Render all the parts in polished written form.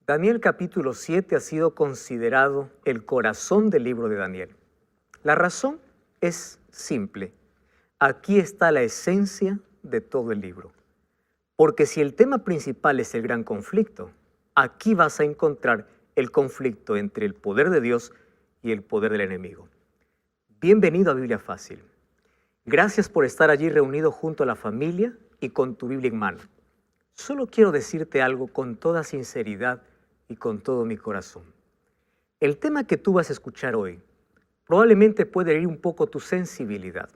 Daniel capítulo 7 ha sido considerado el corazón del libro de Daniel. La razón es simple. Aquí está la esencia de todo el libro. Porque si el tema principal es el gran conflicto, aquí vas a encontrar el conflicto entre el poder de Dios y el poder del enemigo. Bienvenido a Biblia Fácil. Gracias por estar allí reunido junto a la familia y con tu Biblia en mano. Solo quiero decirte algo con toda sinceridad y con todo mi corazón. El tema que tú vas a escuchar hoy probablemente puede herir un poco tu sensibilidad.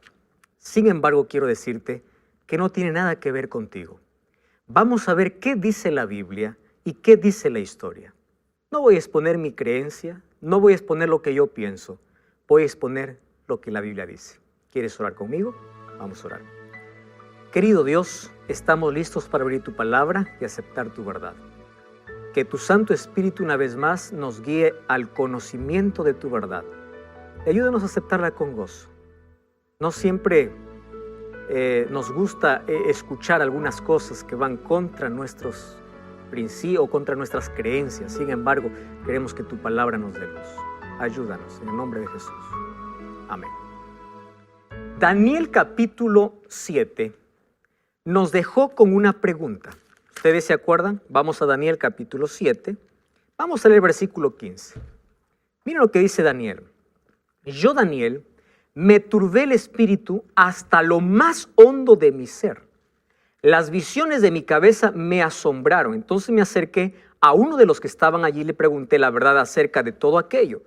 Sin embargo, quiero decirte que no tiene nada que ver contigo. Vamos a ver qué dice la Biblia y qué dice la historia. No voy a exponer mi creencia, no voy a exponer lo que yo pienso, voy a exponer lo que la Biblia dice. ¿Quieres orar conmigo? Vamos a orar. Querido Dios, estamos listos para abrir tu palabra y aceptar tu verdad. Que tu Santo Espíritu una vez más nos guíe al conocimiento de tu verdad. Y ayúdanos a aceptarla con gozo. No siempre nos gusta escuchar algunas cosas que van contra nuestros principios o contra nuestras creencias. Sin embargo, queremos que tu palabra nos dé luz. Ayúdanos en el nombre de Jesús. Amén. Daniel capítulo 7 nos dejó con una pregunta. ¿Ustedes se acuerdan? Vamos a Daniel capítulo 7. Vamos a leer el versículo 15. Miren lo que dice Daniel. Yo, Daniel, me turbé el espíritu hasta lo más hondo de mi ser. Las visiones de mi cabeza me asombraron. Entonces me acerqué a uno de los que estaban allí y le pregunté la verdad acerca de todo aquello.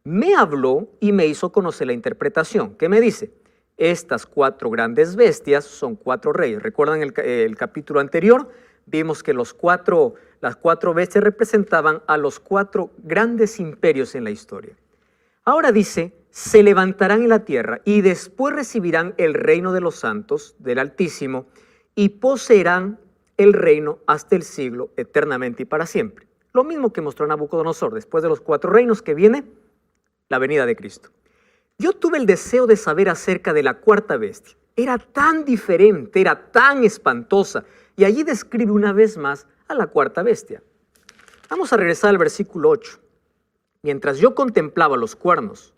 Me habló y me hizo conocer la interpretación. ¿Qué me dice? Estas 4 grandes bestias son 4 reyes. ¿Recuerdan el capítulo anterior? Vimos que las 4 bestias representaban a los 4 grandes imperios en la historia. Ahora dice, se levantarán en la tierra y después recibirán el reino de los santos del Altísimo y poseerán el reino hasta el siglo eternamente y para siempre. Lo mismo que mostró Nabucodonosor, después de los 4 reinos que viene la venida de Cristo. Yo tuve el deseo de saber acerca de la 4ª bestia. Era tan diferente, era tan espantosa. Y allí describe una vez más a la 4ª bestia. Vamos a regresar al versículo 8. Mientras yo contemplaba los cuernos,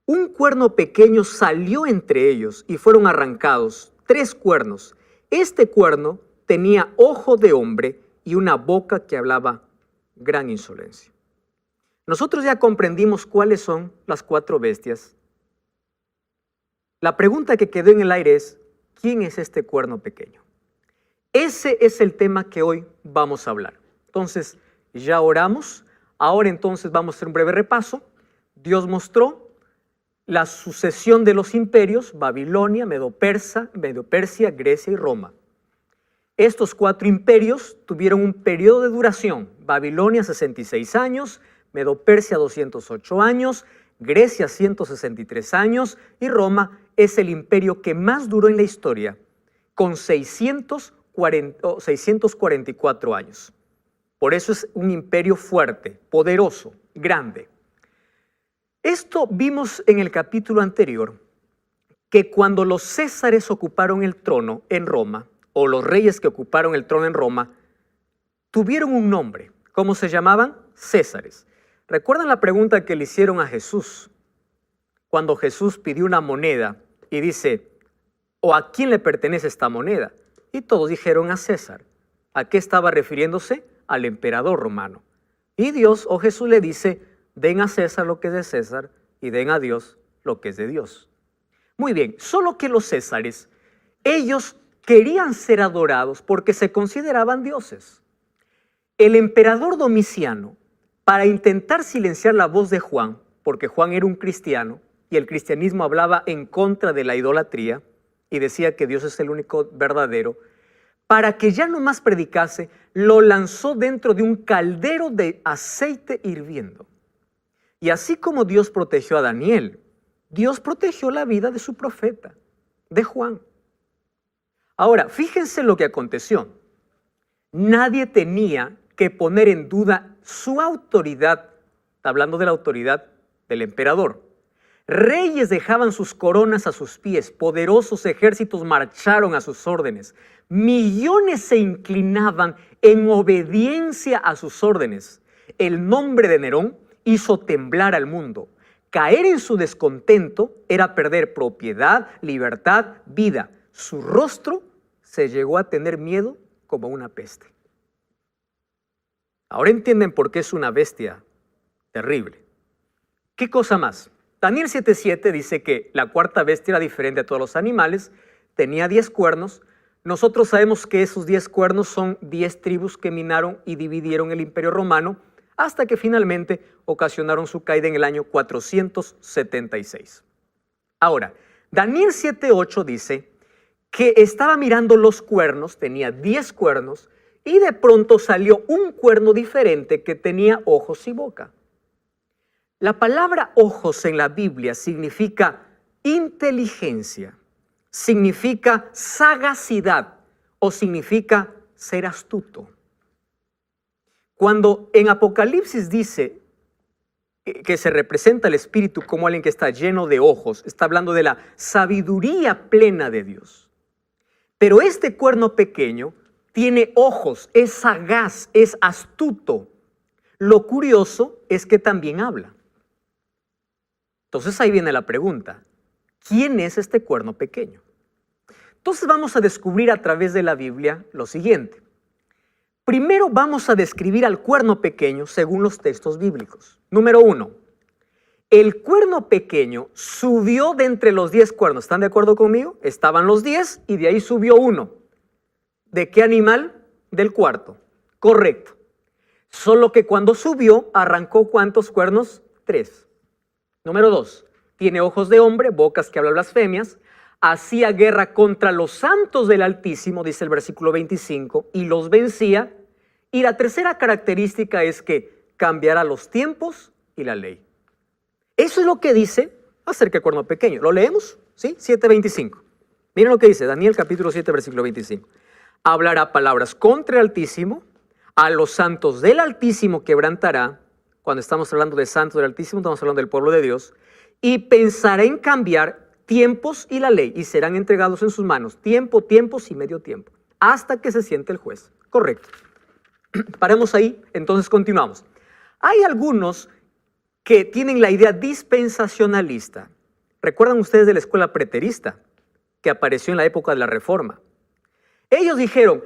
un cuerno pequeño salió entre ellos y fueron arrancados 3 cuernos. Este cuerno tenía ojo de hombre y una boca que hablaba gran insolencia. Nosotros ya comprendimos cuáles son las 4 bestias. La pregunta que quedó en el aire es, ¿quién es este cuerno pequeño? Ese es el tema que hoy vamos a hablar. Entonces, ya oramos. Ahora entonces vamos a hacer un breve repaso. Dios mostró la sucesión de los imperios, Babilonia, Medo-Persia, Grecia y Roma. Estos 4 imperios tuvieron un periodo de duración. Babilonia 66 años, Medo-Persia 208 años, Grecia 163 años y Roma es el imperio que más duró en la historia, con 644 años. Por eso es un imperio fuerte, poderoso, grande. Esto vimos en el capítulo anterior, que cuando los césares ocuparon el trono en Roma, o los reyes que ocuparon el trono en Roma, tuvieron un nombre. ¿Cómo se llamaban? Césares. ¿Recuerdan la pregunta que le hicieron a Jesús? Cuando Jesús pidió una moneda y dice, ¿o a quién le pertenece esta moneda? Y todos dijeron a César. ¿A qué estaba refiriéndose? Al emperador romano. Y Dios o Jesús le dice, den a César lo que es de César y den a Dios lo que es de Dios. Muy bien, solo que los césares, ellos querían ser adorados porque se consideraban dioses. El emperador Domiciano, para intentar silenciar la voz de Juan, porque Juan era un cristiano y el cristianismo hablaba en contra de la idolatría y decía que Dios es el único verdadero, para que ya no más predicase, lo lanzó dentro de un caldero de aceite hirviendo. Y así como Dios protegió a Daniel, Dios protegió la vida de su profeta, de Juan. Ahora, fíjense lo que aconteció. Nadie tenía que poner en duda su autoridad, está hablando de la autoridad del emperador. Reyes dejaban sus coronas a sus pies, poderosos ejércitos marcharon a sus órdenes, millones se inclinaban en obediencia a sus órdenes. El nombre de Nerón hizo temblar al mundo. Caer en su descontento era perder propiedad, libertad, vida. Su rostro se llegó a tener miedo como una peste. Ahora entienden por qué es una bestia terrible. ¿Qué cosa más? Daniel 7:7 dice que la cuarta bestia era diferente a todos los animales, tenía 10 cuernos. Nosotros sabemos que esos 10 cuernos son 10 tribus que minaron y dividieron el Imperio Romano hasta que finalmente ocasionaron su caída en el año 476. Ahora, Daniel 7:8 dice que estaba mirando los cuernos, tenía 10 cuernos, y de pronto salió un cuerno diferente que tenía ojos y boca. La palabra ojos en la Biblia significa inteligencia, significa sagacidad o significa ser astuto. Cuando en Apocalipsis dice que se representa el Espíritu como alguien que está lleno de ojos, está hablando de la sabiduría plena de Dios. Pero este cuerno pequeño tiene ojos, es sagaz, es astuto. Lo curioso es que también habla. Entonces ahí viene la pregunta, ¿quién es este cuerno pequeño? Entonces vamos a descubrir a través de la Biblia lo siguiente. Primero vamos a describir al cuerno pequeño según los textos bíblicos. Número 1, el cuerno pequeño subió de entre los 10 cuernos. ¿Están de acuerdo conmigo? Estaban los 10 y de ahí subió uno. ¿De qué animal? Del cuarto. Correcto. Solo que cuando subió, arrancó ¿cuántos cuernos? 3. Número 2, tiene ojos de hombre, bocas que hablan blasfemias, hacía guerra contra los santos del Altísimo, dice el versículo 25, y los vencía. Y la tercera característica es que cambiará los tiempos y la ley. Eso es lo que dice acerca del cuerno pequeño. ¿Lo leemos? ¿Sí? 7:25. Miren lo que dice Daniel capítulo 7, versículo 25. Hablará palabras contra el Altísimo, a los santos del Altísimo quebrantará. Cuando estamos hablando de santos del Altísimo, estamos hablando del pueblo de Dios. Y pensará en cambiar tiempos y la ley, y serán entregados en sus manos tiempos y medio tiempo, hasta que se siente el juez. Correcto. Paremos ahí, entonces continuamos. Hay algunos que tienen la idea dispensacionalista. ¿Recuerdan ustedes de la escuela preterista que apareció en la época de la Reforma? Ellos dijeron,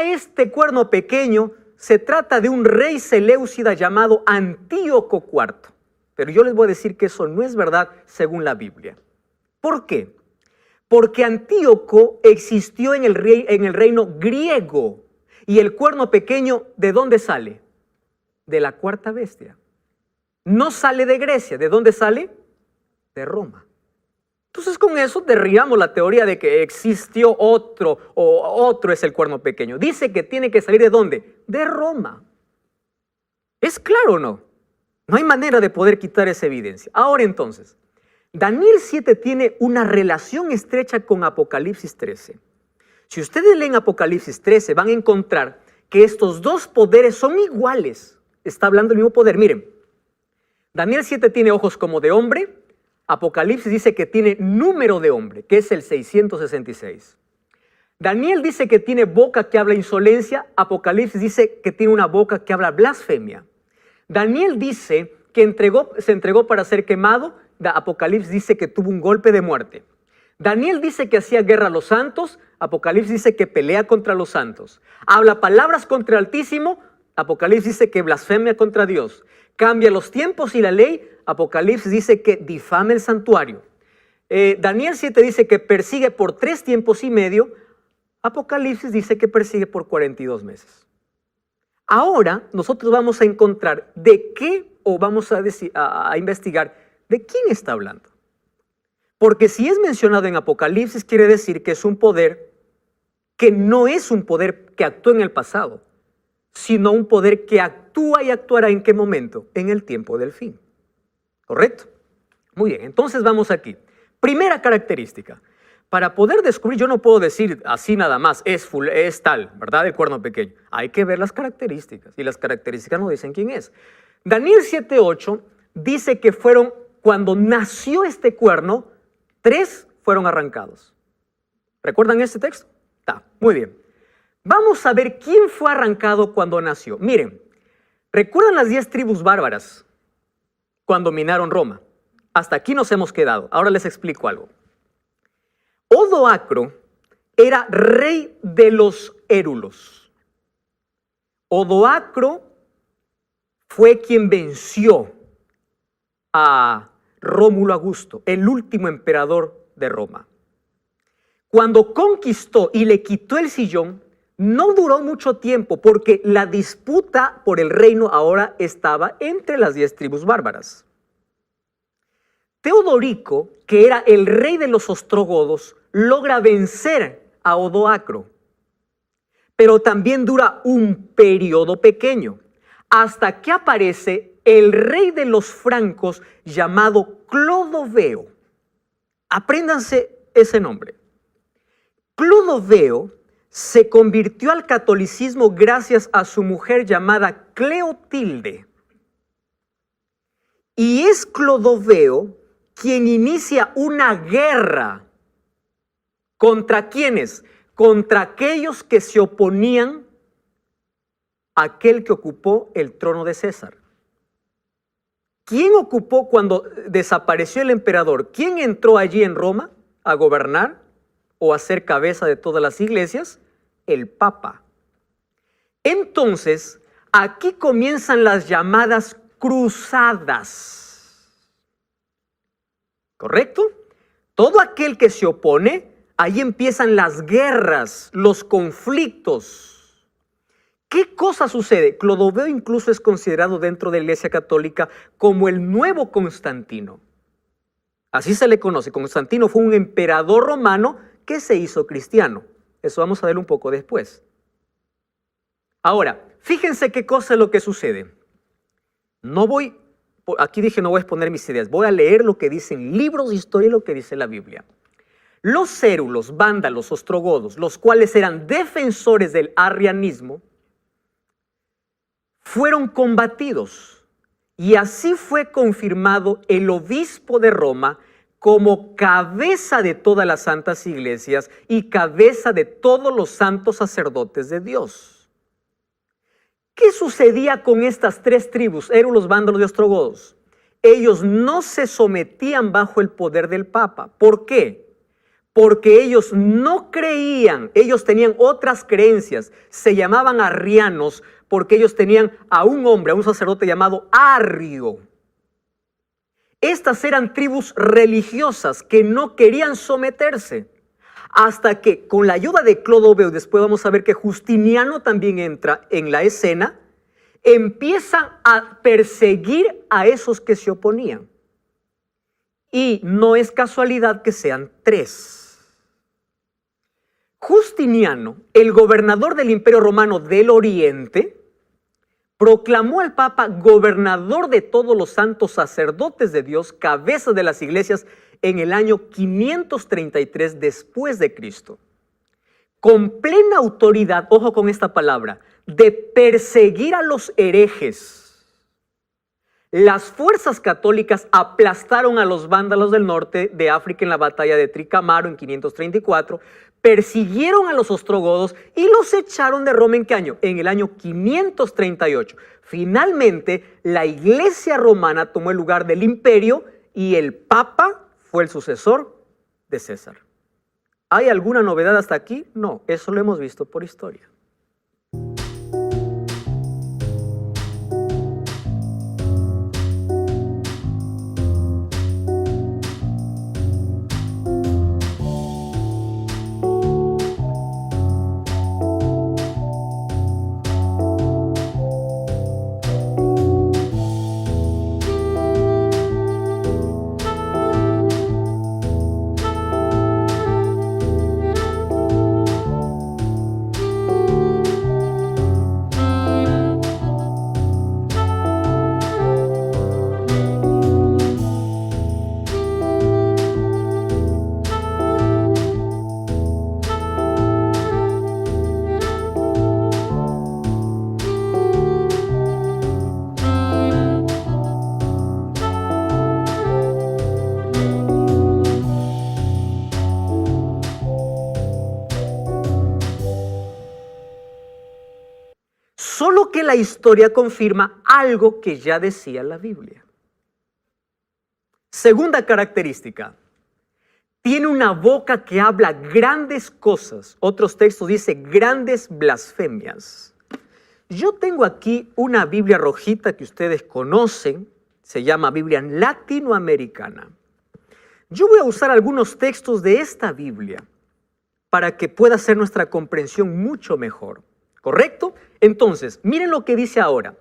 este cuerno pequeño se trata de un rey seleucida llamado Antíoco IV. Pero yo les voy a decir que eso no es verdad según la Biblia. ¿Por qué? Porque Antíoco existió en el reino griego. Y el cuerno pequeño, ¿de dónde sale? De la cuarta bestia. No sale de Grecia. ¿De dónde sale? De Roma. Entonces con eso derribamos la teoría de que existió otro o otro es el cuerno pequeño. Dice que tiene que salir ¿de dónde? De Roma. ¿Es claro o no? No hay manera de poder quitar esa evidencia. Ahora entonces, Daniel 7 tiene una relación estrecha con Apocalipsis 13. Si ustedes leen Apocalipsis 13 van a encontrar que estos dos poderes son iguales. Está hablando del mismo poder. Miren, Daniel 7 tiene ojos como de hombre. Apocalipsis dice que tiene número de hombre, que es el 666. Daniel dice que tiene boca que habla insolencia. Apocalipsis dice que tiene una boca que habla blasfemia. Daniel dice que se entregó para ser quemado. Apocalipsis dice que tuvo un golpe de muerte. Daniel dice que hacía guerra a los santos. Apocalipsis dice que pelea contra los santos. Habla palabras contra el Altísimo. Apocalipsis dice que blasfemia contra Dios. Cambia los tiempos y la ley. Apocalipsis dice que difama el santuario. Daniel 7 dice que persigue por 3 tiempos y medio. Apocalipsis dice que persigue por 42 meses. Ahora nosotros vamos a encontrar de qué, o vamos a investigar de quién está hablando. Porque si es mencionado en Apocalipsis, quiere decir que es un poder que no es un poder que actuó en el pasado, sino un poder que actúa y actuará ¿en qué momento? En el tiempo del fin. ¿Correcto? Muy bien, entonces vamos aquí. Primera característica. Para poder descubrir, yo no puedo decir así nada más, es tal, ¿verdad? El cuerno pequeño. Hay que ver las características, y las características nos dicen quién es. Daniel 7:8 dice que cuando nació este cuerno, 3 fueron arrancados. ¿Recuerdan este texto? Muy bien. Vamos a ver quién fue arrancado cuando nació. Miren, ¿Recuerdan las 10 tribus bárbaras cuando dominaron Roma? Hasta aquí nos hemos quedado. Ahora les explico algo. Odoacro era rey de los érulos. Odoacro fue quien venció a Rómulo Augusto, el último emperador de Roma. Cuando conquistó y le quitó el sillón, no duró mucho tiempo porque la disputa por el reino ahora estaba entre las 10 tribus bárbaras. Teodorico, que era el rey de los ostrogodos, logra vencer a Odoacro, pero también dura un periodo pequeño, hasta que aparece el rey de los francos llamado Clodoveo. Apréndanse ese nombre. Clodoveo se convirtió al catolicismo gracias a su mujer llamada Cleotilde. Y es Clodoveo quien inicia una guerra. ¿Contra quiénes? Contra aquellos que se oponían a aquel que ocupó el trono de César. ¿Quién ocupó cuando desapareció el emperador? ¿Quién entró allí en Roma a gobernar o a ser cabeza de todas las iglesias? El Papa. Entonces, aquí comienzan las llamadas cruzadas. ¿Correcto? Todo aquel que se opone, ahí empiezan las guerras, los conflictos. ¿Qué cosa sucede? Clodoveo incluso es considerado dentro de la Iglesia Católica como el nuevo Constantino. Así se le conoce. Constantino fue un emperador romano que se hizo cristiano. Eso vamos a ver un poco después. Ahora, fíjense qué cosa es lo que sucede. Aquí dije no voy a exponer mis ideas, voy a leer lo que dicen libros de historia y lo que dice la Biblia. Los érulos, vándalos, ostrogodos, los cuales eran defensores del arrianismo, fueron combatidos y así fue confirmado el obispo de Roma como cabeza de todas las santas iglesias y cabeza de todos los santos sacerdotes de Dios. ¿Qué sucedía con estas 3 tribus, érulos, vándalos y ostrogodos? Ellos no se sometían bajo el poder del Papa. ¿Por qué? Porque ellos no creían, ellos tenían otras creencias, se llamaban arrianos porque ellos tenían a un hombre, a un sacerdote llamado Arrio. Estas eran tribus religiosas que no querían someterse. Hasta que con la ayuda de Clodoveo, después vamos a ver que Justiniano también entra en la escena, empiezan a perseguir a esos que se oponían. Y no es casualidad que sean 3. Justiniano, el gobernador del Imperio Romano del Oriente, proclamó al Papa gobernador de todos los santos sacerdotes de Dios, cabezas de las iglesias, en el año 533 después de Cristo. Con plena autoridad, ojo con esta palabra, de perseguir a los herejes. Las fuerzas católicas aplastaron a los vándalos del norte de África en la batalla de Tricamaro en 534, persiguieron a los ostrogodos y los echaron de Roma. ¿En qué año? En el año 538. Finalmente, la iglesia romana tomó el lugar del imperio y el Papa fue el sucesor de César. ¿Hay alguna novedad hasta aquí? No, eso lo hemos visto por historia. la historia confirma algo que ya decía la Biblia. Segunda característica, tiene una boca que habla grandes cosas. Otros textos dicen grandes blasfemias. Yo tengo aquí una Biblia rojita que ustedes conocen, se llama Biblia latinoamericana. Yo voy a usar algunos textos de esta Biblia para que pueda hacer nuestra comprensión mucho mejor. ¿Correcto? Entonces, miren lo que dice ahora.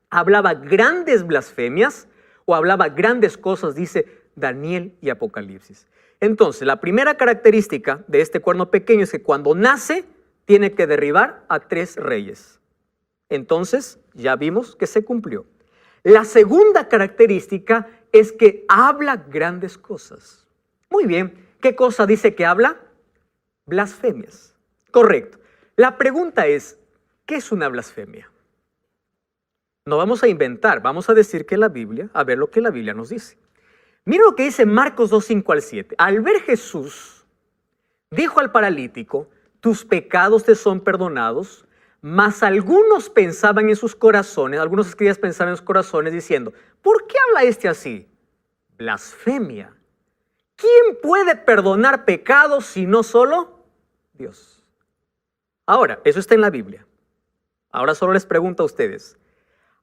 Hablaba grandes blasfemias o hablaba grandes cosas, dice Daniel y Apocalipsis. Entonces, la primera característica de este cuerno pequeño es que cuando nace, tiene que derribar a 3 reyes. Entonces, ya vimos que se cumplió. La segunda característica es que habla grandes cosas. Muy bien, ¿qué cosa dice que habla? Blasfemias. Correcto. La pregunta es, ¿qué es una blasfemia? No vamos a inventar, vamos a decir que la Biblia, a ver lo que la Biblia nos dice. Mira lo que dice Marcos 2, 5 al 7. Al ver Jesús, dijo al paralítico, tus pecados te son perdonados, mas algunos pensaban en sus corazones, algunos escribas pensaban en sus corazones diciendo, ¿por qué habla este así? Blasfemia. ¿Quién puede perdonar pecados si no solo Dios? Ahora, eso está en la Biblia. Ahora solo les pregunto a ustedes,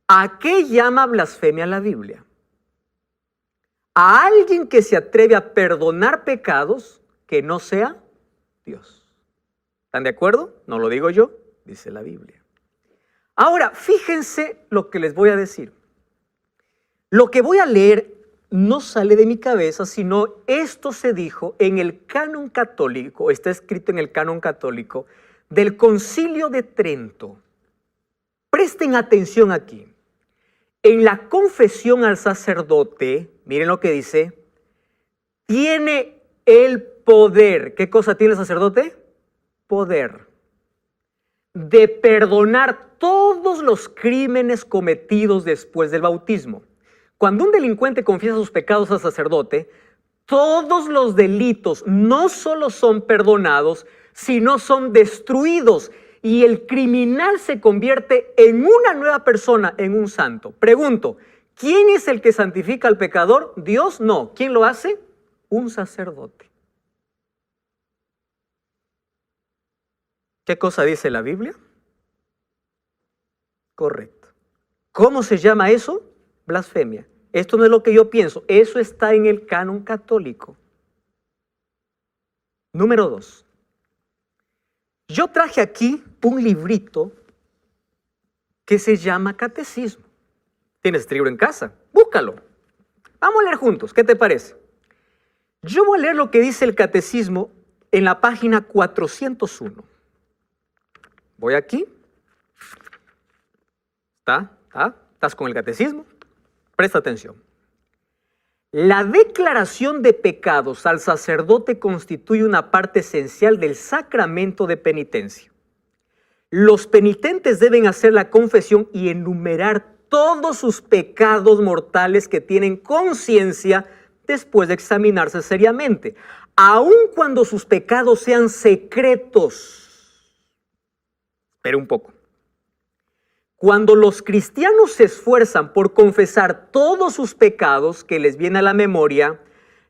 ¿a qué llama blasfemia la Biblia? A alguien que se atreve a perdonar pecados que no sea Dios. ¿Están de acuerdo? No lo digo yo, dice la Biblia. Ahora, fíjense lo que les voy a decir. Lo que voy a leer no sale de mi cabeza, sino esto se dijo en el canon católico, está escrito en el canon católico del Concilio de Trento. Presten atención aquí. En la confesión al sacerdote, miren lo que dice, tiene el poder. ¿Qué cosa tiene el sacerdote? Poder de perdonar todos los crímenes cometidos después del bautismo. Cuando un delincuente confiesa sus pecados al sacerdote, todos los delitos no solo son perdonados, sino son destruidos. Y el criminal se convierte en una nueva persona, en un santo. Pregunto, ¿quién es el que santifica al pecador? ¿Dios? No. ¿Quién lo hace? Un sacerdote. ¿Qué cosa dice la Biblia? Correcto. ¿Cómo se llama eso? Blasfemia. Esto no es lo que yo pienso. Eso está en el canon católico. Número 2. Yo traje aquí un librito que se llama Catecismo. ¿Tienes este libro en casa? Búscalo. Vamos a leer juntos. ¿Qué te parece? Yo voy a leer lo que dice el Catecismo en la página 401. Voy aquí. ¿Estás con el Catecismo? Presta atención. La declaración de pecados al sacerdote constituye una parte esencial del sacramento de penitencia. Los penitentes deben hacer la confesión y enumerar todos sus pecados mortales que tienen conciencia después de examinarse seriamente, aun cuando sus pecados sean secretos. Espera un poco. Cuando los cristianos se esfuerzan por confesar todos sus pecados que les viene a la memoria,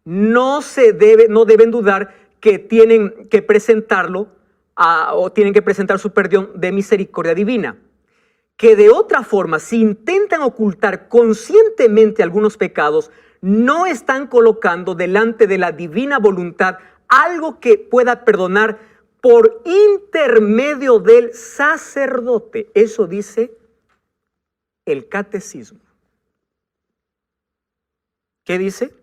no deben dudar que tienen que presentarlo o tienen que presentar su perdón de misericordia divina. Que de otra forma, si intentan ocultar conscientemente algunos pecados, no están colocando delante de la divina voluntad algo que pueda perdonar por intermedio del sacerdote. Eso dice el Catecismo. ¿Qué dice?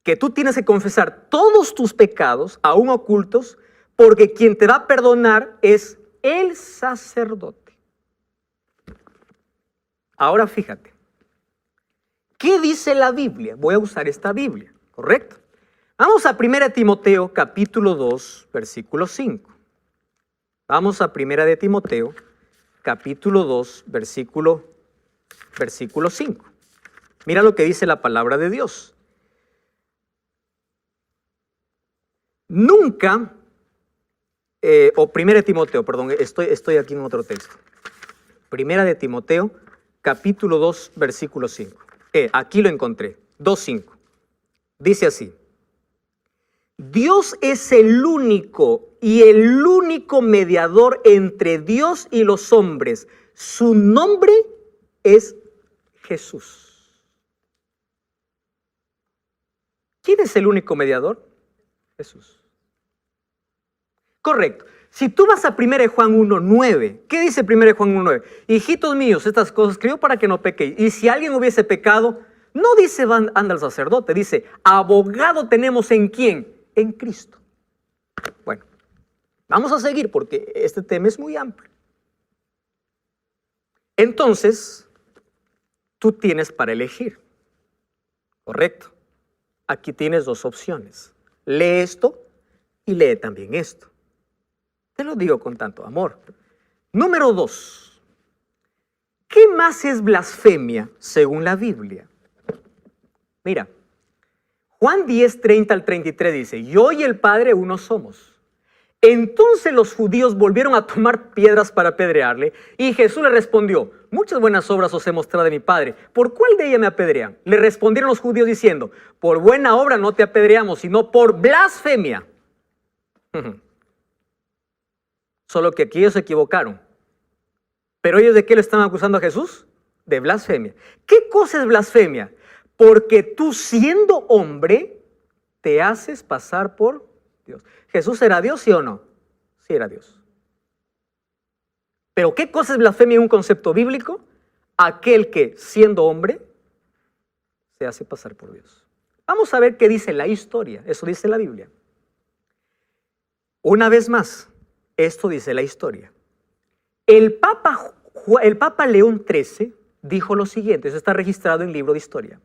Que tú tienes que confesar todos tus pecados, aún ocultos, porque quien te va a perdonar es el sacerdote. Ahora fíjate. ¿Qué dice la Biblia? Voy a usar esta Biblia, ¿correcto? Vamos a 1 Timoteo capítulo 2, versículo 5. Vamos a 1 Timoteo capítulo 2, versículo 5. Mira lo que dice la palabra de Dios. Nunca, 1 Timoteo, perdón, estoy aquí en otro texto. Primera de Timoteo, capítulo 2, versículo 5. Aquí lo encontré, 2:5. Dice así: Dios es el único mediador entre Dios y los hombres. Su nombre es Jesús. ¿Quién es el único mediador? Jesús. Correcto. Si tú vas a 1 Juan 1:9, ¿qué dice 1 Juan 1:9? Hijitos míos, estas cosas escribo para que no pequéis. Y si alguien hubiese pecado, no dice anda al sacerdote, dice abogado tenemos ¿en quién? En Cristo. Bueno, vamos a seguir porque este tema es muy amplio. Entonces, tú tienes para elegir. Correcto. Aquí tienes dos opciones. Lee esto y lee también esto. Te lo digo con tanto amor. Número 2. ¿Qué más es blasfemia según la Biblia? Mira, Juan 10:30-33 dice: Yo y el Padre uno somos. Entonces los judíos volvieron a tomar piedras para apedrearle, y Jesús le respondió: Muchas buenas obras os he mostrado de mi Padre. ¿Por cuál de ellas me apedrean? Le respondieron los judíos diciendo: Por buena obra no te apedreamos, sino por blasfemia. Solo que aquí ellos se equivocaron. ¿Pero ellos de qué le están acusando a Jesús? De blasfemia. ¿Qué cosa es blasfemia? Porque tú, siendo hombre, te haces pasar por Dios. ¿Jesús era Dios, sí o no? Sí era Dios. ¿Pero qué cosa es blasfemia en un concepto bíblico? Aquel que, siendo hombre, se hace pasar por Dios. Vamos a ver qué dice la historia. Eso dice la Biblia. Una vez más, esto dice la historia. El Papa León XIII dijo lo siguiente. Eso está registrado en el libro de historia.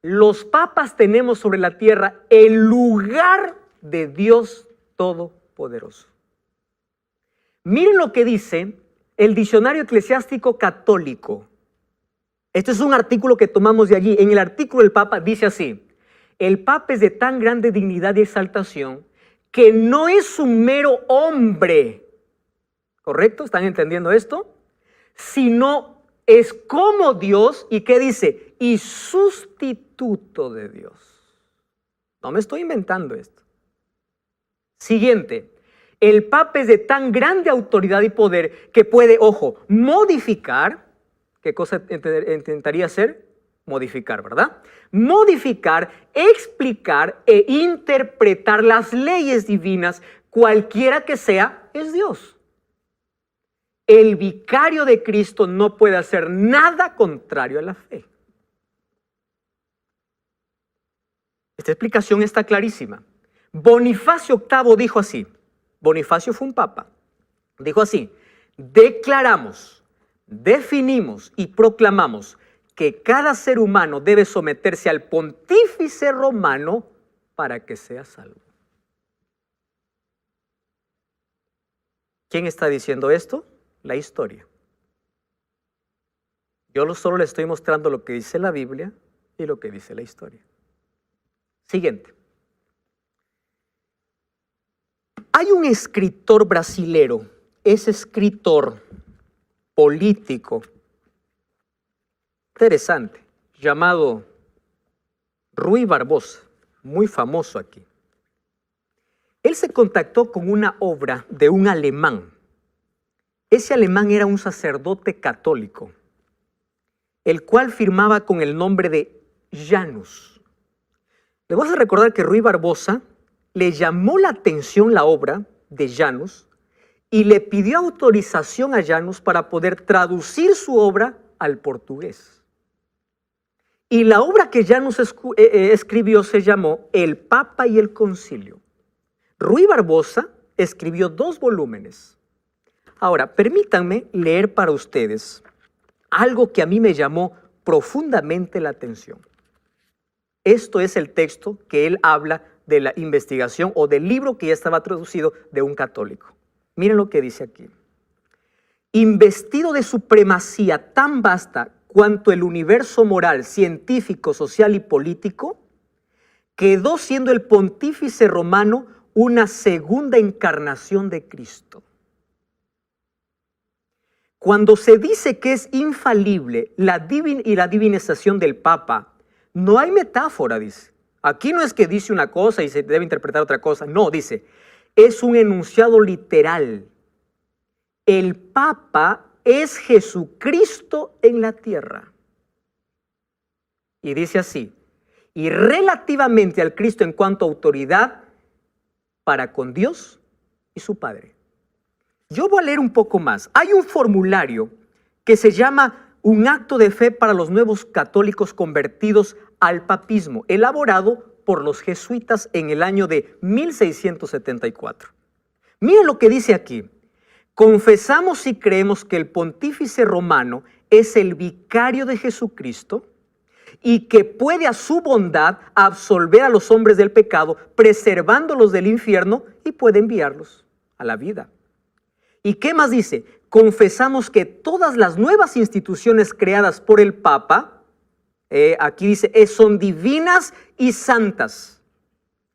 Los papas tenemos sobre la tierra el lugar de Dios Todopoderoso. Miren lo que dice el Diccionario Eclesiástico Católico. Este es un artículo que tomamos de allí. En el artículo del Papa dice así: el Papa es de tan grande dignidad y exaltación que no es un mero hombre. ¿Correcto? ¿Están entendiendo esto? Sino es como Dios. ¿Y qué dice? Y sustituto de Dios. No me estoy inventando esto. Siguiente. El Papa es de tan grande autoridad y poder que puede, ojo, modificar. ¿Qué cosa intentaría hacer? Modificar, ¿verdad? Modificar, explicar e interpretar las leyes divinas, cualquiera que sea, es Dios. El vicario de Cristo no puede hacer nada contrario a la fe. Esta explicación está clarísima. Bonifacio VIII dijo así. Bonifacio fue un papa. Dijo así: declaramos, definimos y proclamamos que cada ser humano debe someterse al pontífice romano para que sea salvo. ¿Quién está diciendo esto? La historia. Yo solo le estoy mostrando lo que dice la Biblia y lo que dice la historia. Siguiente. Hay un escritor brasilero, es escritor político, interesante, llamado Rui Barbosa, muy famoso aquí. Él se contactó con una obra de un alemán. Ese alemán era un sacerdote católico, el cual firmaba con el nombre de Janus. Le vas a recordar que Rui Barbosa le llamó la atención la obra de Janus y le pidió autorización a Janus para poder traducir su obra al portugués. Y la obra que Janus escribió se llamó El Papa y el Concilio. Rui Barbosa escribió 2 volúmenes. Ahora, permítanme leer para ustedes algo que a mí me llamó profundamente la atención. Esto es el texto que él habla de la investigación o del libro que ya estaba traducido de un católico. Miren lo que dice aquí. Investido de supremacía tan vasta cuanto el universo moral, científico, social y político, quedó siendo el pontífice romano una segunda encarnación de Cristo. Cuando se dice que es infalible la divinización del Papa, no hay metáfora, dice. Aquí no es que dice una cosa y se debe interpretar otra cosa. No, dice, es un enunciado literal. El Papa es Jesucristo en la tierra. Y dice así, y relativamente al Cristo en cuanto a autoridad para con Dios y su Padre. Yo voy a leer un poco más. Hay un formulario que se llama Un acto de fe para los nuevos católicos convertidos al papismo, elaborado por los jesuitas en el año de 1674. Miren lo que dice aquí. Confesamos y creemos que el pontífice romano es el vicario de Jesucristo y que puede a su bondad absolver a los hombres del pecado, preservándolos del infierno, y puede enviarlos a la vida. ¿Y qué más dice? Confesamos que todas las nuevas instituciones creadas por el Papa, aquí dice, son divinas y santas.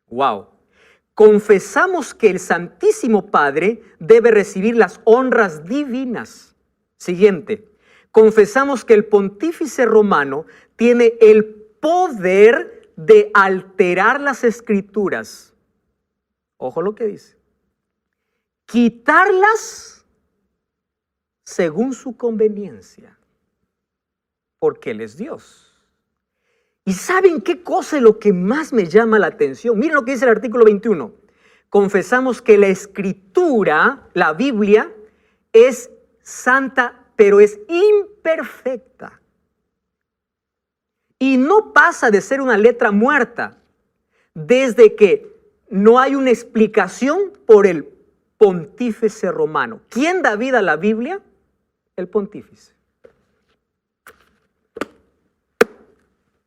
¡Wow! Confesamos que el Santísimo Padre debe recibir las honras divinas. Siguiente. Confesamos que el pontífice romano tiene el poder de alterar las escrituras. Ojo lo que dice. Quitarlas según su conveniencia, porque Él es Dios. ¿Y saben qué cosa es lo que más me llama la atención? Miren lo que dice el artículo 21. Confesamos que la escritura, la Biblia, es santa, pero es imperfecta. Y no pasa de ser una letra muerta desde que no hay una explicación por el pontífice romano. ¿Quién da vida a la Biblia? El pontífice.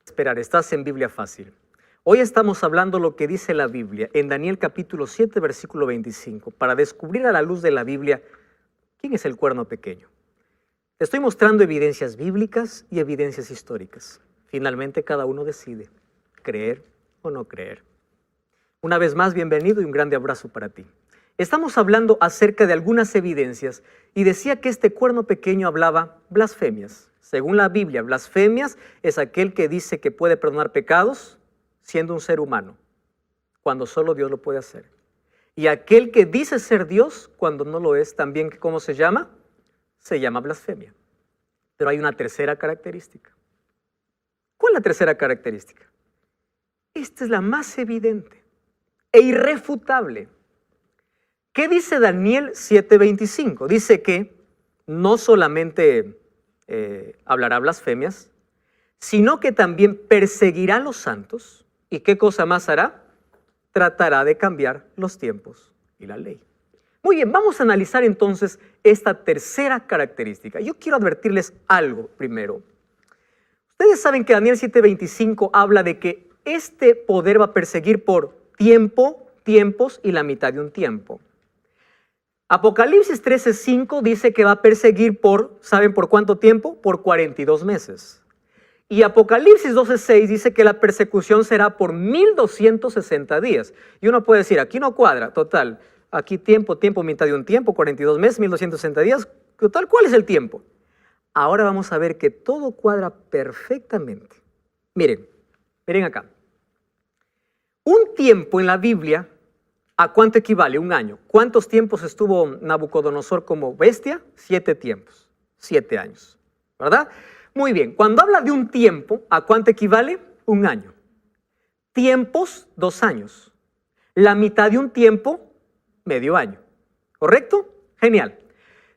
Esperar, estás en Biblia Fácil. Hoy estamos hablando lo que dice la Biblia en Daniel capítulo 7, versículo 25, para descubrir a la luz de la Biblia quién es el cuerno pequeño. Te estoy mostrando evidencias bíblicas y evidencias históricas. Finalmente cada uno decide creer o no creer. Una vez más, bienvenido y un grande abrazo para ti. Estamos hablando acerca de algunas evidencias y decía que este cuerno pequeño hablaba blasfemias. Según la Biblia, blasfemias es aquel que dice que puede perdonar pecados siendo un ser humano, cuando solo Dios lo puede hacer. Y aquel que dice ser Dios cuando no lo es, también, ¿cómo se llama? Se llama blasfemia. Pero hay una tercera característica. ¿Cuál es la tercera característica? Esta es la más evidente e irrefutable. ¿Qué dice Daniel 7:25? Dice que no solamente hablará blasfemias, sino que también perseguirá a los santos. ¿Y qué cosa más hará? Tratará de cambiar los tiempos y la ley. Muy bien, vamos a analizar entonces esta tercera característica. Yo quiero advertirles algo primero. Ustedes saben que Daniel 7:25 habla de que este poder va a perseguir por tiempo, tiempos y la mitad de un tiempo. Apocalipsis 13:5 dice que va a perseguir por, ¿saben por cuánto tiempo? Por 42 meses. Y Apocalipsis 12:6 dice que la persecución será por 1260 días. Y uno puede decir, aquí no cuadra, total, aquí tiempo, mitad de un tiempo, 42 meses, 1260 días, total, ¿cuál es el tiempo? Ahora vamos a ver que todo cuadra perfectamente. Miren acá. Un tiempo en la Biblia, ¿a cuánto equivale? Un año. ¿Cuántos tiempos estuvo Nabucodonosor como bestia? 7 tiempos, 7 años, ¿verdad? Muy bien, cuando habla de un tiempo, ¿a cuánto equivale? Un año. Tiempos, 2 años. La mitad de un tiempo, medio año. ¿Correcto? Genial.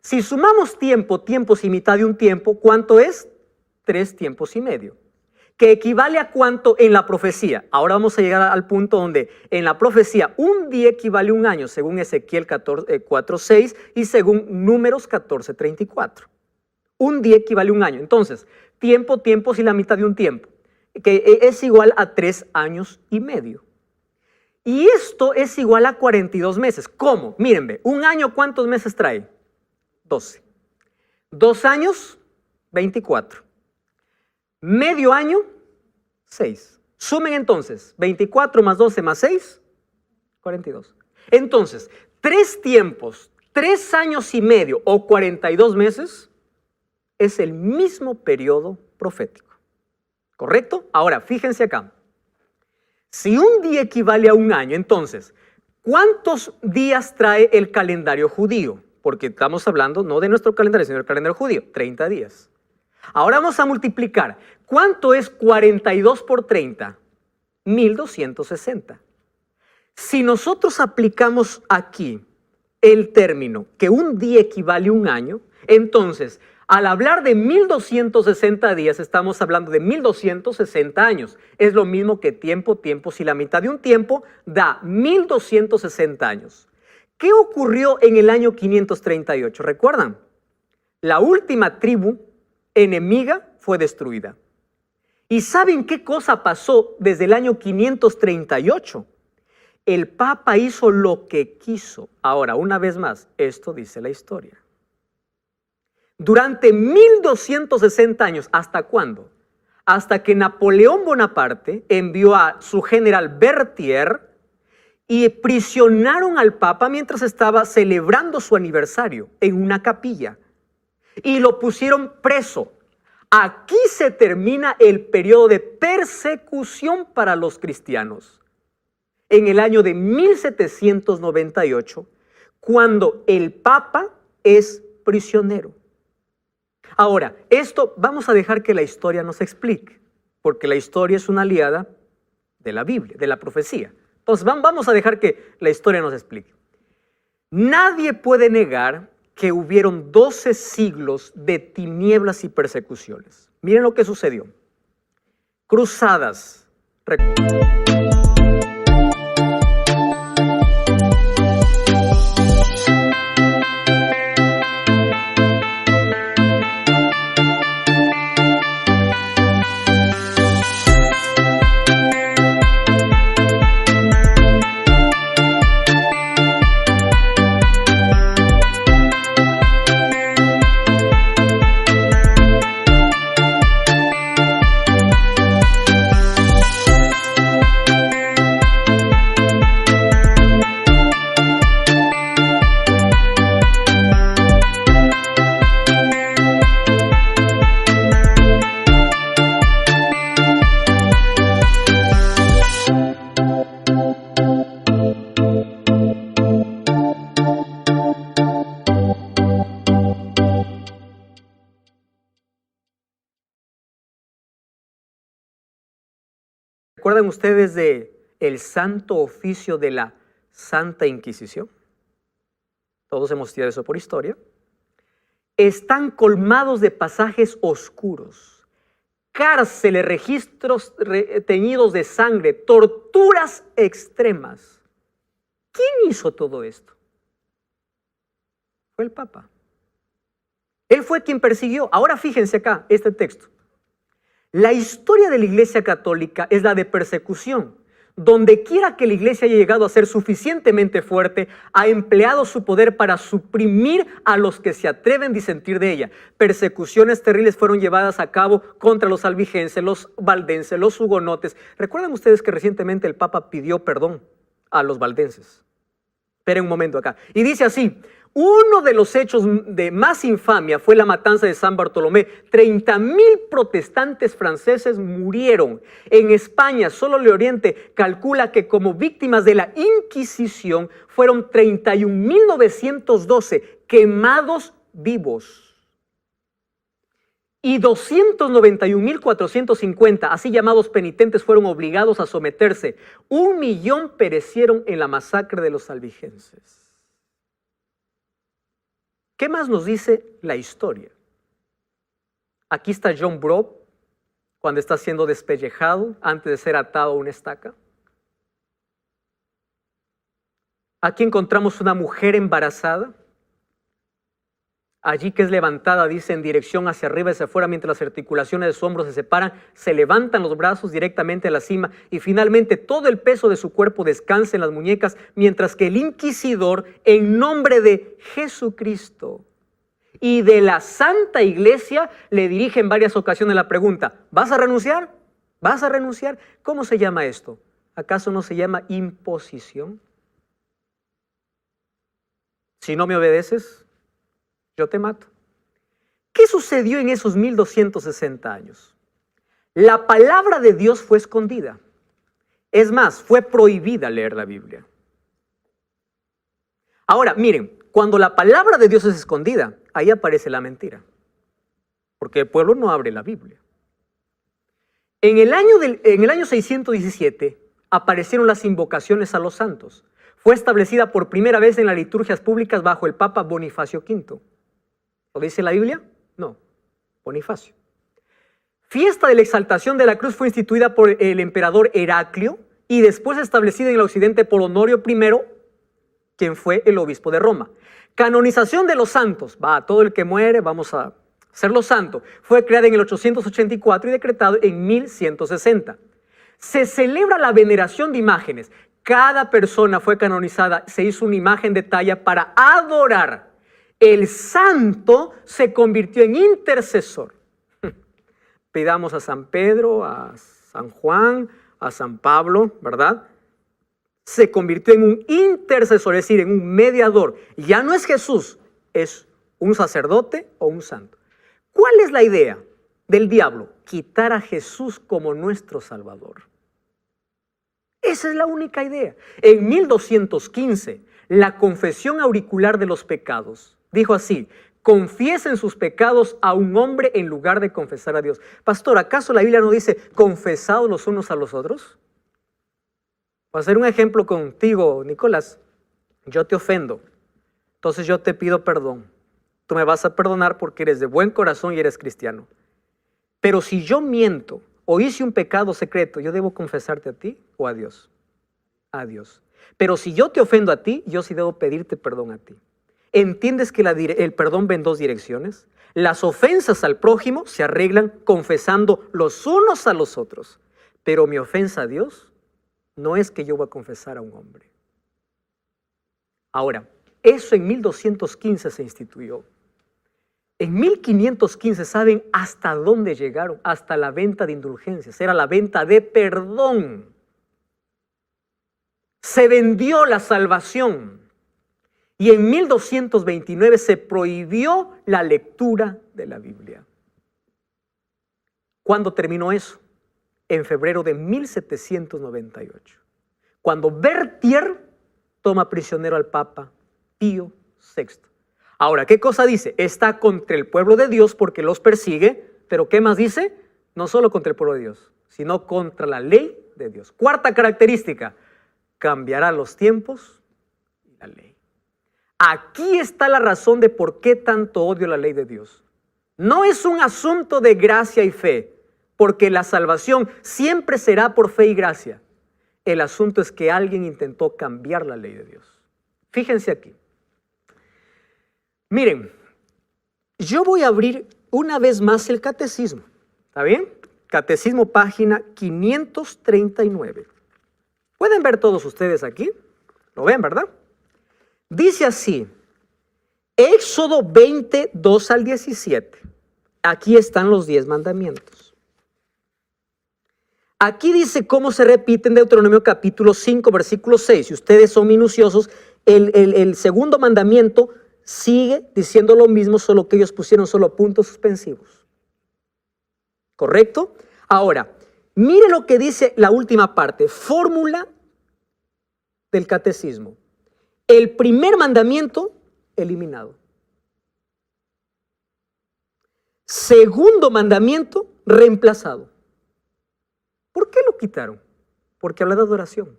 Si sumamos tiempo, tiempos y mitad de un tiempo, ¿cuánto es? 3 tiempos y medio. ¿Que equivale a cuánto en la profecía? Ahora vamos a llegar al punto donde en la profecía un día equivale a un año, según Ezequiel 4:6 y según Números 14:34. Un día equivale a un año. Entonces, tiempo, tiempos y la mitad de un tiempo, que es igual a 3 años y medio. Y esto es igual a 42 meses. ¿Cómo? Mírenme, un año, ¿cuántos meses trae? 12. 2 años, 24. Medio año, 6. Sumen entonces, 24 más 12 más 6, 42. Entonces, 3 tiempos, 3 años y medio o 42 meses es el mismo periodo profético. ¿Correcto? Ahora, fíjense acá. Si un día equivale a un año, entonces, ¿cuántos días trae el calendario judío? Porque estamos hablando no de nuestro calendario, sino del calendario judío. 30 días. Ahora vamos a multiplicar. ¿Cuánto es 42 por 30? 1260. Si nosotros aplicamos aquí el término que un día equivale a un año, entonces, al hablar de 1260 días, estamos hablando de 1260 años. Es lo mismo que tiempo. Si la mitad de un tiempo da 1260 años. ¿Qué ocurrió en el año 538? ¿Recuerdan? La última tribu enemiga fue destruida. ¿Y saben qué cosa pasó desde el año 538? El Papa hizo lo que quiso. Ahora, una vez más, esto dice la historia. Durante 1260 años, ¿hasta cuándo? Hasta que Napoleón Bonaparte envió a su general Berthier y prisionaron al Papa mientras estaba celebrando su aniversario en una capilla y lo pusieron preso. Aquí se termina el periodo de persecución para los cristianos. En el año de 1798, cuando el Papa es prisionero. Ahora, esto vamos a dejar que la historia nos explique, porque la historia es una aliada de la Biblia, de la profecía. Entonces vamos a dejar que la historia nos explique. Nadie puede negar que hubieron 12 siglos de tinieblas y persecuciones. Miren lo que sucedió. Cruzadas. ¿Recuerdan ustedes de el Santo Oficio de la Santa Inquisición? Todos hemos estudiado eso por historia. Están colmados de pasajes oscuros, cárceles, registros teñidos de sangre, torturas extremas. ¿Quién hizo todo esto? Fue el Papa. Él fue quien persiguió. Ahora fíjense acá, este texto. La historia de la Iglesia Católica es la de persecución. Donde quiera que la Iglesia haya llegado a ser suficientemente fuerte, ha empleado su poder para suprimir a los que se atreven a disentir de ella. Persecuciones terribles fueron llevadas a cabo contra los albigenses, los valdenses, los hugonotes. ¿Recuerdan ustedes que recientemente el Papa pidió perdón a los valdenses? Esperen un momento acá. Y dice así: uno de los hechos de más infamia fue la matanza de San Bartolomé. 30,000 protestantes franceses murieron. En España, solo el Oriente calcula que como víctimas de la Inquisición fueron 31,912 quemados vivos. Y 291,450, así llamados penitentes, fueron obligados a someterse. 1,000,000 perecieron en la masacre de los albigenses. ¿Qué más nos dice la historia? Aquí está John Brough cuando está siendo despellejado antes de ser atado a una estaca. Aquí encontramos una mujer embarazada. Allí que es levantada, dice, en dirección hacia arriba y hacia afuera, mientras las articulaciones de su hombro se separan, se levantan los brazos directamente a la cima y finalmente todo el peso de su cuerpo descansa en las muñecas, mientras que el inquisidor, en nombre de Jesucristo y de la Santa Iglesia, le dirige en varias ocasiones la pregunta: ¿vas a renunciar? ¿Vas a renunciar? ¿Cómo se llama esto? ¿Acaso no se llama imposición? Si no me obedeces, yo te mato. ¿Qué sucedió en esos 1260 años? La palabra de Dios fue escondida. Es más, fue prohibida leer la Biblia. Ahora, miren, cuando la palabra de Dios es escondida, ahí aparece la mentira. Porque el pueblo no abre la Biblia. En el año 617 aparecieron las invocaciones a los santos. Fue establecida por primera vez en las liturgias públicas bajo el Papa Bonifacio V. ¿Lo dice la Biblia? No, Bonifacio. Fiesta de la exaltación de la cruz fue instituida por el emperador Heraclio y después establecida en el occidente por Honorio I, quien fue el obispo de Roma. Canonización de los santos. Todo el que muere, vamos a hacerlo santo. Fue creada en el 884 y decretado en 1160. Se celebra la veneración de imágenes. Cada persona fue canonizada, se hizo una imagen de talla para adorar. El santo se convirtió en intercesor. Pidamos a San Pedro, a San Juan, a San Pablo, ¿verdad? Se convirtió en un intercesor, es decir, en un mediador. Ya no es Jesús, es un sacerdote o un santo. ¿Cuál es la idea del diablo? Quitar a Jesús como nuestro Salvador. Esa es la única idea. En 1215, la confesión auricular de los pecados dijo así: confiesen sus pecados a un hombre en lugar de confesar a Dios. Pastor, ¿acaso la Biblia no dice confesados los unos a los otros? Voy a hacer un ejemplo contigo, Nicolás. Yo te ofendo, entonces yo te pido perdón. Tú me vas a perdonar porque eres de buen corazón y eres cristiano. Pero si yo miento o hice un pecado secreto, ¿yo debo confesarte a ti o a Dios? A Dios. Pero si yo te ofendo a ti, yo sí debo pedirte perdón a ti. ¿Entiendes que el perdón va en dos direcciones? Las ofensas al prójimo se arreglan confesando los unos a los otros. Pero mi ofensa a Dios no es que yo voy a confesar a un hombre. Ahora, eso en 1215 se instituyó. En 1515, ¿saben hasta dónde llegaron? Hasta la venta de indulgencias. Era la venta de perdón. Se vendió la salvación. Y en 1229 se prohibió la lectura de la Biblia. ¿Cuándo terminó eso? En febrero de 1798. Cuando Berthier toma prisionero al Papa Pío VI. Ahora, ¿qué cosa dice? Está contra el pueblo de Dios porque los persigue, pero ¿qué más dice? No solo contra el pueblo de Dios, sino contra la ley de Dios. Cuarta característica, cambiará los tiempos y la ley. Aquí está la razón de por qué tanto odio la ley de Dios. No es un asunto de gracia y fe, porque la salvación siempre será por fe y gracia. El asunto es que alguien intentó cambiar la ley de Dios. Fíjense aquí. Miren, yo voy a abrir una vez más el catecismo. ¿Está bien? Catecismo, página 539. ¿Pueden ver todos ustedes aquí? ¿Lo ven, verdad? Dice así, Éxodo 20, 2 al 17. Aquí están los 10 mandamientos. Aquí dice cómo se repite en Deuteronomio capítulo 5, versículo 6. Si ustedes son minuciosos, el segundo mandamiento sigue diciendo lo mismo, solo que ellos pusieron solo puntos suspensivos. ¿Correcto? Ahora, mire lo que dice la última parte, fórmula del catecismo. El primer mandamiento, eliminado. Segundo mandamiento, reemplazado. ¿Por qué lo quitaron? Porque habla de adoración.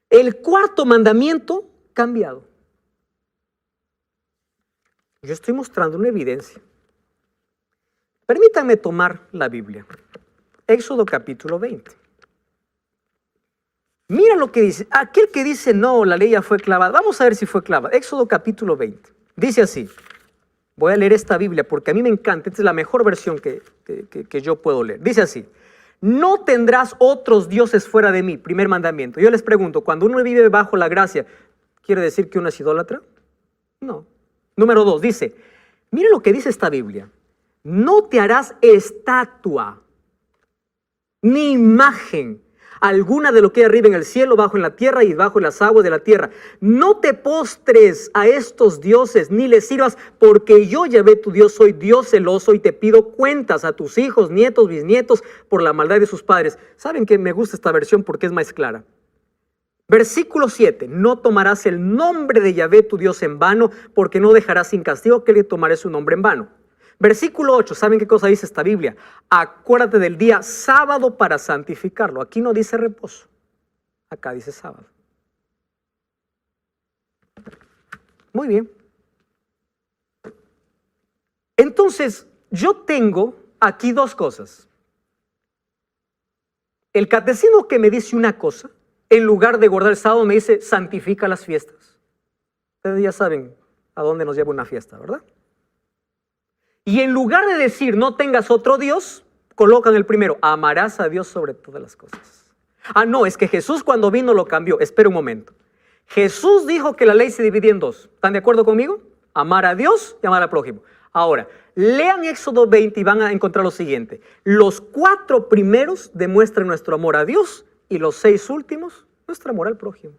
El cuarto mandamiento, cambiado. Yo estoy mostrando una evidencia. Permítanme tomar la Biblia. Éxodo capítulo 20. Mira lo que dice. Aquel que dice no, la ley ya fue clavada. Vamos a ver si fue clavada. Éxodo capítulo 20. Dice así. Voy a leer esta Biblia porque a mí me encanta. Esta es la mejor versión que yo puedo leer. Dice así. No tendrás otros dioses fuera de mí. Primer mandamiento. Yo les pregunto, cuando uno vive bajo la gracia, ¿quiere decir que uno es idólatra? No. Número 2, dice, mire lo que dice esta Biblia. No te harás estatua, ni imagen, alguna de lo que hay arriba en el cielo, bajo en la tierra y bajo en las aguas de la tierra. No te postres a estos dioses, ni les sirvas, porque yo, Yahvé tu Dios, soy Dios celoso y te pido cuentas a tus hijos, nietos, bisnietos, por la maldad de sus padres. ¿Saben que me gusta esta versión porque es más clara? Versículo 7, no tomarás el nombre de Yahvé tu Dios en vano, porque no dejarás sin castigo que le tomaré su nombre en vano. Versículo 8, ¿saben qué cosa dice esta Biblia? Acuérdate del día sábado para santificarlo. Aquí no dice reposo, acá dice sábado. Muy bien. Entonces, yo tengo aquí dos cosas. El catecismo que me dice una cosa, en lugar de guardar el sábado, me dice santifica las fiestas. Ustedes ya saben a dónde nos lleva una fiesta, ¿verdad? Y en lugar de decir no tengas otro Dios, colocan el primero, amarás a Dios sobre todas las cosas. Ah, no, es que Jesús cuando vino lo cambió. Espera un momento. Jesús dijo que la ley se dividía en dos. ¿Están de acuerdo conmigo? Amar a Dios y amar al prójimo. Ahora, lean Éxodo 20 y van a encontrar lo siguiente. Los 4 primeros demuestran nuestro amor a Dios y los 6 últimos, nuestro amor al prójimo.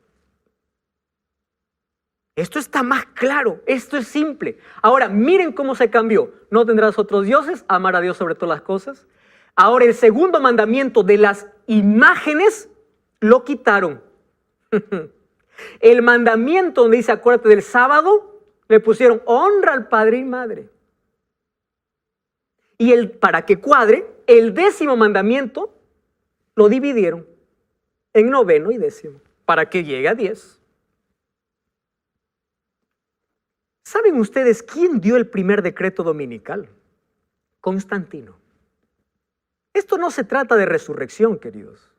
Esto está más claro, esto es simple. Ahora, miren cómo se cambió. No tendrás otros dioses, amar a Dios sobre todas las cosas. Ahora, el segundo mandamiento de las imágenes lo quitaron. El mandamiento donde dice acuérdate del sábado, le pusieron honra al padre y madre. Y para que cuadre, el 10º mandamiento lo dividieron en 9º y 10º, para que llegue a 10. ¿Saben ustedes quién dio el primer decreto dominical? Constantino. Esto no se trata de resurrección, queridos.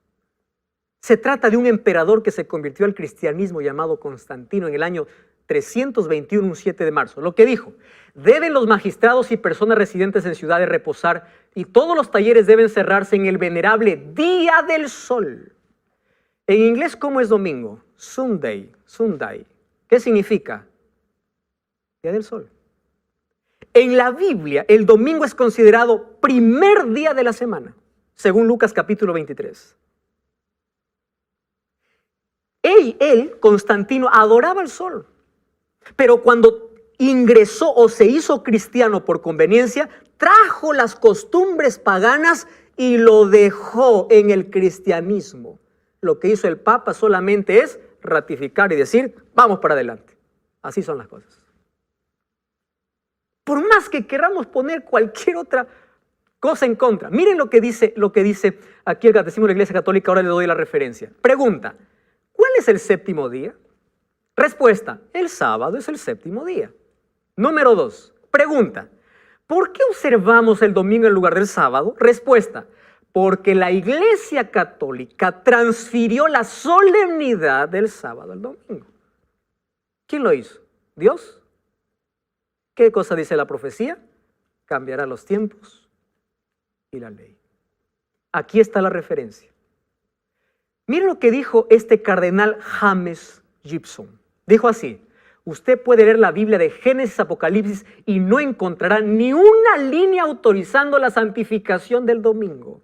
Se trata de un emperador que se convirtió al cristianismo llamado Constantino en el año 321, un 7 de marzo. Lo que dijo, deben los magistrados y personas residentes en ciudades reposar y todos los talleres deben cerrarse en el venerable día del sol. En inglés, ¿cómo es domingo? Sunday, Sunday. ¿Qué significa? Día del sol. En la Biblia, el domingo es considerado primer día de la semana, según Lucas capítulo 23. Él, Constantino, adoraba el sol. Pero cuando ingresó o se hizo cristiano por conveniencia, trajo las costumbres paganas y lo dejó en el cristianismo. Lo que hizo el Papa solamente es ratificar y decir, vamos para adelante. Así son las cosas. Por más que queramos poner cualquier otra cosa en contra. Miren lo que dice aquí el Catecismo de la Iglesia Católica, ahora le doy la referencia. Pregunta, ¿cuál es el 7º día? Respuesta, el sábado es el 7º día. Número 2, pregunta, ¿por qué observamos el domingo en lugar del sábado? Respuesta, porque la Iglesia Católica transfirió la solemnidad del sábado al domingo. ¿Quién lo hizo? ¿Dios? ¿Qué cosa dice la profecía? Cambiará los tiempos y la ley. Aquí está la referencia. Miren lo que dijo este cardenal James Gibson. Dijo así, usted puede leer la Biblia de Génesis, Apocalipsis y no encontrará ni una línea autorizando la santificación del domingo.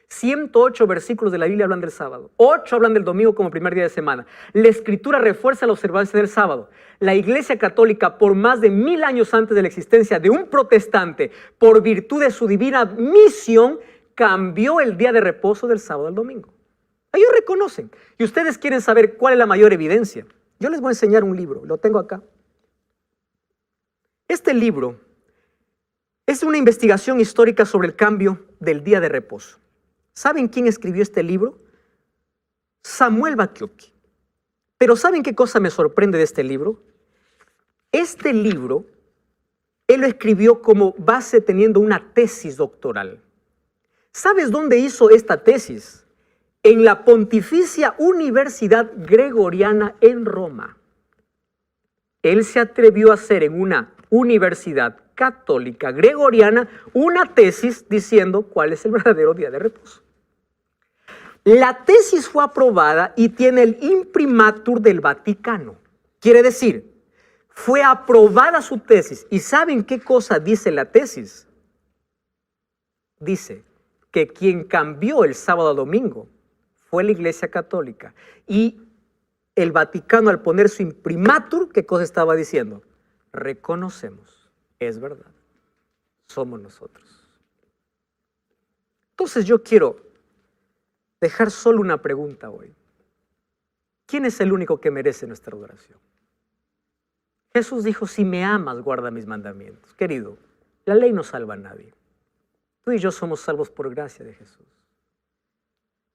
108 versículos de la Biblia hablan del sábado. 8 hablan del domingo como primer día de semana. La Escritura refuerza la observancia del sábado. La Iglesia Católica, por más de 1000 años antes de la existencia de un protestante, por virtud de su divina misión, cambió el día de reposo del sábado al domingo. Ellos reconocen. Y ustedes quieren saber cuál es la mayor evidencia. Yo les voy a enseñar un libro, lo tengo acá. Este libro es una investigación histórica sobre el cambio del día de reposo. ¿Saben quién escribió este libro? Samuel Bacchiocchi. Pero ¿saben qué cosa me sorprende de este libro? Este libro, él lo escribió como base teniendo una tesis doctoral. ¿Sabes dónde hizo esta tesis? En la Pontificia Universidad Gregoriana en Roma. Él se atrevió a hacer en una universidad católica gregoriana una tesis diciendo cuál es el verdadero día de reposo. La tesis fue aprobada y tiene el imprimatur del Vaticano. Quiere decir, fue aprobada su tesis. ¿Y saben qué cosa dice la tesis? Dice que quien cambió el sábado a domingo fue la Iglesia Católica. Y el Vaticano, al poner su imprimatur, ¿qué cosa estaba diciendo? Reconocemos, es verdad, somos nosotros. Entonces yo quiero dejar solo una pregunta hoy. ¿Quién es el único que merece nuestra adoración? Jesús dijo, si me amas, guarda mis mandamientos. Querido, la ley no salva a nadie. Tú y yo somos salvos por gracia de Jesús.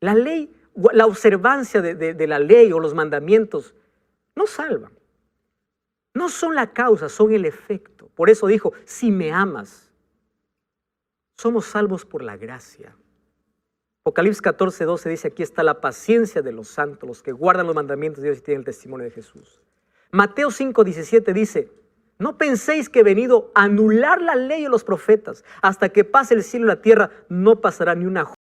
La ley, la observancia de la ley o los mandamientos no salvan. No son la causa, son el efecto. Por eso dijo, si me amas, somos salvos por la gracia. Apocalipsis 14:12 dice, aquí está la paciencia de los santos, los que guardan los mandamientos de Dios y tienen el testimonio de Jesús. Mateo 5:17 dice, no penséis que he venido a anular la ley o los profetas. Hasta que pase el cielo y la tierra, no pasará ni una